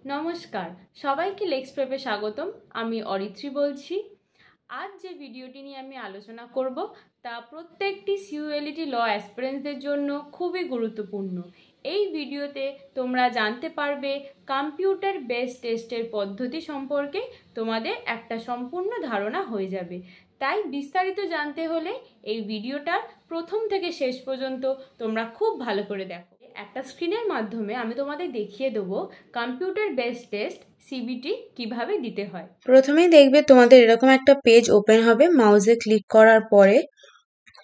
নমস্কার, সবাইকে লেক্স প্রেপে স্বাগতম। আমি অরিত্রী বলছি। আজ যে ভিডিওটি নিয়ে আমি আলোচনা করব তা প্রত্যেকটি সিইউএলইটি ল অ্যাসপিরেন্টসদের জন্য খুবই গুরুত্বপূর্ণ। এই ভিডিওতে তোমরা জানতে পারবে কম্পিউটার বেসড টেস্টের পদ্ধতি সম্পর্কে তোমাদের একটা সম্পূর্ণ ধারণা হয়ে যাবে। তাই বিস্তারিত জানতে হলে এই ভিডিওটার প্রথম থেকে শেষ পর্যন্ত তোমরা খুব ভালো করে দেখো। একটা স্ক্রিনের মাধ্যমে আমি তোমাদের দেখিয়ে দেবো কম্পিউটার বেসড টেস্ট সিবিটি কিভাবে দিতে হয়। প্রথমেই দেখবে তোমাদের এরকম একটা পেজ ওপেন হবে। মাউসে ক্লিক করার পরে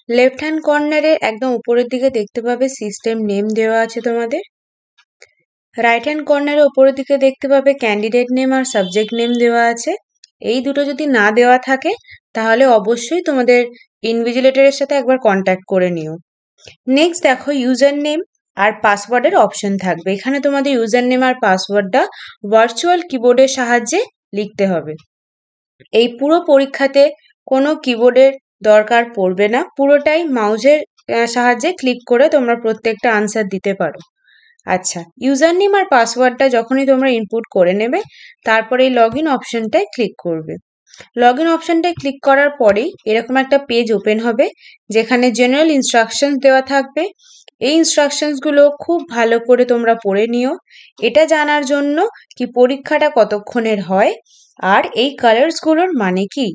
লেফট হ্যান্ড কর্নারে একদম উপরের দিকে দেখতে পাবে সিস্টেম নেম দেওয়া আছে তোমাদের। রাইট হ্যান্ড কর্নারে উপরের দিকে দেখতে পাবে ক্যান্ডিডেট নেম আর সাবজেক্ট নেম দেওয়া আছে। এই দুটো যদি না দেওয়া থাকে তাহলে অবশ্যই তোমাদের ইনভিজিলেটরের সাথে একবার কন্ট্যাক্ট করে নিও। নেক্সট দেখো ইউজার নেম আর পাসওয়ার্ডের অপশন থাকবে। এখানে তোমাদের ইউজার নেম আর পাসওয়ার্ডটা ভার্চুয়াল কিবোর্ডের সাহায্যে লিখতে হবে। এই পুরো পরীক্ষাতে কোনো কিবোর্ডের দরকার পড়বে না, পুরোটাই মাউসের সাহায্যে ক্লিক করে তোমরা প্রত্যেকটা আনসার দিতে পারো। আচ্ছা, ইউজার নেম আর পাসওয়ার্ডটা যখনই তোমরা ইনপুট করে নেবে তারপরে এই লগ ইন অপশনটায় ক্লিক করবে। লগ ইন অপশনটায় ক্লিক করার পরেই এরকম একটা পেজ ওপেন হবে যেখানে জেনারেল ইনস্ট্রাকশনস দেওয়া থাকবে। এই ইনস্ট্রাকশনসগুলো খুব ভালো করে তোমরা পড়ে নিও, এটা জানার জন্য কি পরীক্ষাটা কতক্ষণের হয় আর এই কালার্সগুলোর মানে কি।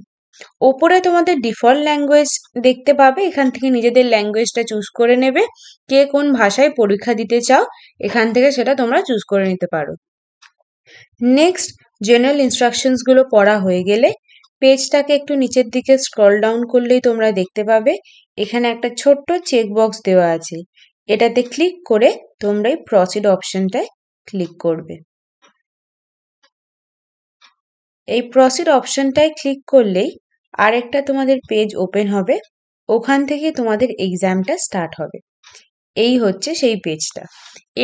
ওপরে তোমাদের ডিফল্ট ল্যাঙ্গুয়েজ দেখতে পাবে, এখান থেকে নিজেদের ল্যাঙ্গুয়েজটা চুজ করে নেবে। কে কোন ভাষায় পরীক্ষা দিতে চাও এখান থেকে সেটা তোমরা চুজ করে নিতে পারো। নেক্সট জেনারেল ইনস্ট্রাকশনসগুলো পড়া হয়ে গেলে পেজটাকে একটু নিচের দিকে স্ক্রল ডাউন করলেই তোমরা দেখতে পাবে এখানে একটা ছোট্ট চেকবক্স দেওয়া আছে। এটাতে ক্লিক করে তোমরা এই প্রসিড অপশনটায় ক্লিক করবে। এই প্রসিড অপশনটায় ক্লিক করলেই আরেকটা তোমাদের পেজ ওপেন হবে, ওখান থেকে তোমাদের এক্সামটা স্টার্ট হবে। এই হচ্ছে সেই পেজটা।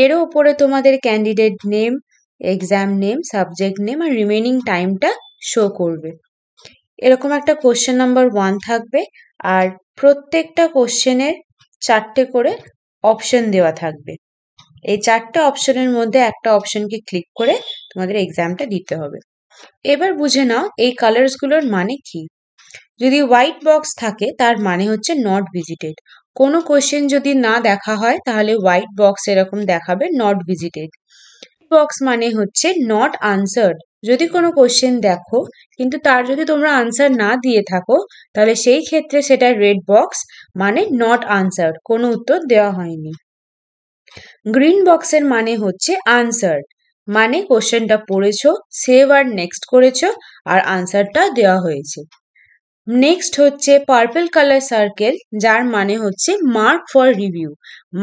এর উপরে তোমাদের candidate name, exam name, subject name আর রিমেনিং টাইমটা শো করবে। এরকম একটা কোশ্চেন নাম্বার 1 থাকবে আর প্রত্যেকটা কোশ্চেনের 4টে করে অপশন দেওয়া থাকবে। এই 4টে অপশনের মধ্যে একটা অপশনকে ক্লিক করে তোমাদের এক্সামটা দিতে হবে। এবার বুঝে নাও এই কালার্সগুলোর মানে কি। যদি হোয়াইট বক্স থাকে তার মানে হচ্ছে নট ভিজিটেড। কোনো কোশ্চেন যদি না দেখা হয় তাহলে হোয়াইট বক্স এরকম দেখাবে নট ভিজিটেড। বক্স মানে হচ্ছে নট আনসার্ড। যদি কোনো কোশ্চেন দেখো কিন্তু তার যদি তোমরা আনসার না দিয়ে থাকো তাহলে সেই ক্ষেত্রে সেটা রেড বক্স, মানে নট আনসার্ড, কোনো উত্তর দেওয়া হয়নি। গ্রিন বক্সের মানে হচ্ছে আনসার্ড, মানে কোশ্চেনটা পড়েছো, সেভ আর নেক্সট করেছো আর আনসারটা দেওয়া হয়েছে। নেক্সট হচ্ছে পার্পল কালার সার্কেল, যার মানে হচ্ছে মার্ক ফর রিভিউ,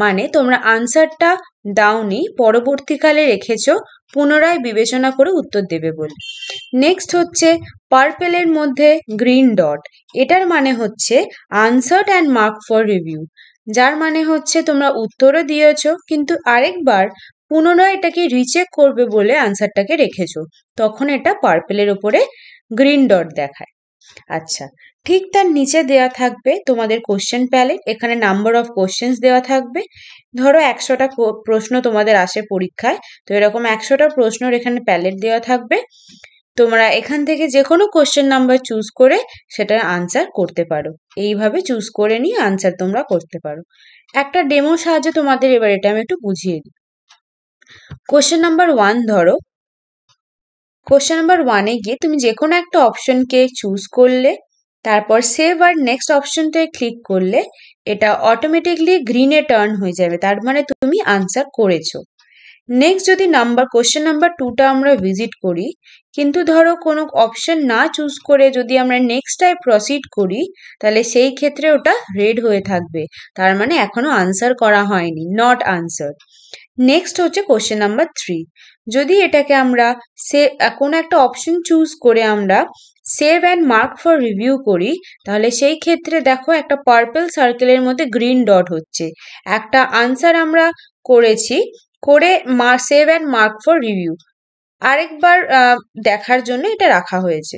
মানে তোমরা আনসারটা দাওনি, পরবর্তীকালে রেখেছো পুনরায় বিবেচনা করে উত্তর দেবে বলে। নেক্সট হচ্ছে পার্পেলের মধ্যে গ্রিন ডট, এটার মানে হচ্ছে answered and mark for review, যার মানে হচ্ছে তোমরা উত্তরও দিয়েছো কিন্তু আরেকবার পুনরায় এটাকে রিচেক করবে বলে আনসারটাকে রেখেছো, তখন এটা পার্পেলের ওপরে গ্রিন ডট দেখায়। আচ্ছা, ঠিক তার নিচে দেওয়া থাকবে তোমাদের কোশ্চেন প্যালেট। এখানে নাম্বার অফ কোশ্চেন্স দেওয়া থাকবে। ধরো 100টা প্রশ্ন তোমাদের আসে পরীক্ষায়, তো এরকম 100টা প্রশ্নের এখানে প্যালেট দেওয়া থাকবে। তোমরা এখান থেকে যে কোনো কোশ্চেন নাম্বার চুজ করে সেটার আনসার করতে পারো। এইভাবে চুজ করে নিয়ে আনসার তোমরা করতে পারো। একটা ডেমোর সাহায্যে তোমাদের এবার এটা আমি একটু বুঝিয়ে দিই। কোশ্চেন নাম্বার 1 ধরো, কোশ্চেন নাম্বার 1-এ গিয়ে তুমি যে কোনো একটা অপশনকে চুজ করলে, তারপর সেভ আর নেক্সট অপশনটায় ক্লিক করলে এটা অটোমেটিকলি গ্রিনে টার্ন হয়ে যাবে, তার মানে তুমি আনসার করেছো। নেক্সট যদি কোশ্চেন নাম্বার 2টা আমরা ভিজিট করি কিন্তু ধরো কোনো অপশন না চুজ করে যদি আমরা নেক্সটটায় প্রসিড করি তাহলে সেই ক্ষেত্রে ওটা রেড হয়ে থাকবে, তার মানে এখনো আনসার করা হয়নি, নট আনসার। নেক্সট হচ্ছে কোশ্চেন নাম্বার 3, যদি এটাকে আমরা কোনো একটা অপশন চুজ করে আমরা save and mark for review করি তাহলে সেই ক্ষেত্রে দেখো একটা পার্পল সার্কেলের মধ্যে গ্রিন ডট হচ্ছে, একটা আনসার আমরা করেছি, করে save and mark for review আরেকবার দেখার জন্য এটা রাখা হয়েছে।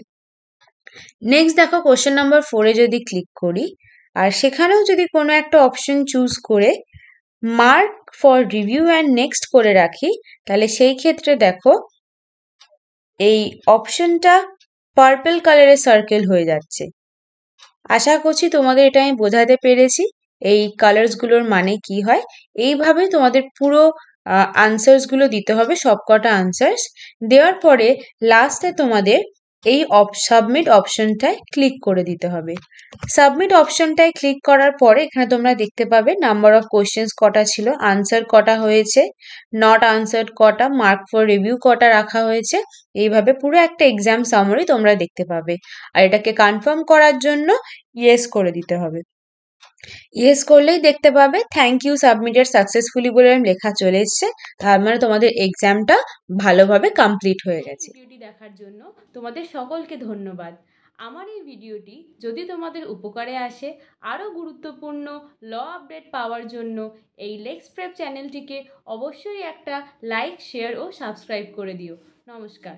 নেক্সট দেখো কোশ্চেন নাম্বার 4-এ যদি ক্লিক করি আর সেখানেও যদি কোনো একটা অপশন চুজ করে mark for review and next করে রাখি তাহলে সেই ক্ষেত্রে দেখো এই অপশনটা পার্পল কালারের সার্কেল হয়ে যাচ্ছে। আশা করছি তোমাদের এটা আমি বোঝাতে পেরেছি এই কালার্সগুলোর মানে কি হয়। এইভাবে তোমাদের পুরো আনসার্সগুলো দিতে হবে, সবকটা আনসার্স দেওয়ার পরে লাস্টে তোমাদের এই সাবমিট অপশনটায় ক্লিক করে দিতে হবে। সাবমিট অপশনটায় ক্লিক করার পরে এখানে তোমরা দেখতে পাবে নাম্বার অফ কোয়েশ্চেন্স কটা ছিল, আনসার কটা হয়েছে, নট আনসার্ড কটা, মার্ক ফর রিভিউ কটা রাখা হয়েছে। এইভাবে পুরো একটা এক্সাম সামারি তোমরা দেখতে পাবে। আর এটাকে কনফার্ম করার জন্য ইয়েস করে দিতে হবে। ইয়েস করলেই দেখতে পাবে থ্যাংক ইউ সাবমিটেড সাকসেসফুলি বলে লেখা চলে এসছে। তার মানে তোমাদের এক্সামটা ভালোভাবে কমপ্লিট হয়ে গেছে। ভিডিওটি দেখার জন্য তোমাদের সকলকে ধন্যবাদ। আমার এই ভিডিওটি যদি তোমাদের উপকারে আসে, আরও গুরুত্বপূর্ণ ল আপডেট পাওয়ার জন্য এই লেক্স প্রেপ চ্যানেলটিকে অবশ্যই একটা লাইক, শেয়ার ও সাবস্ক্রাইব করে দিও। নমস্কার।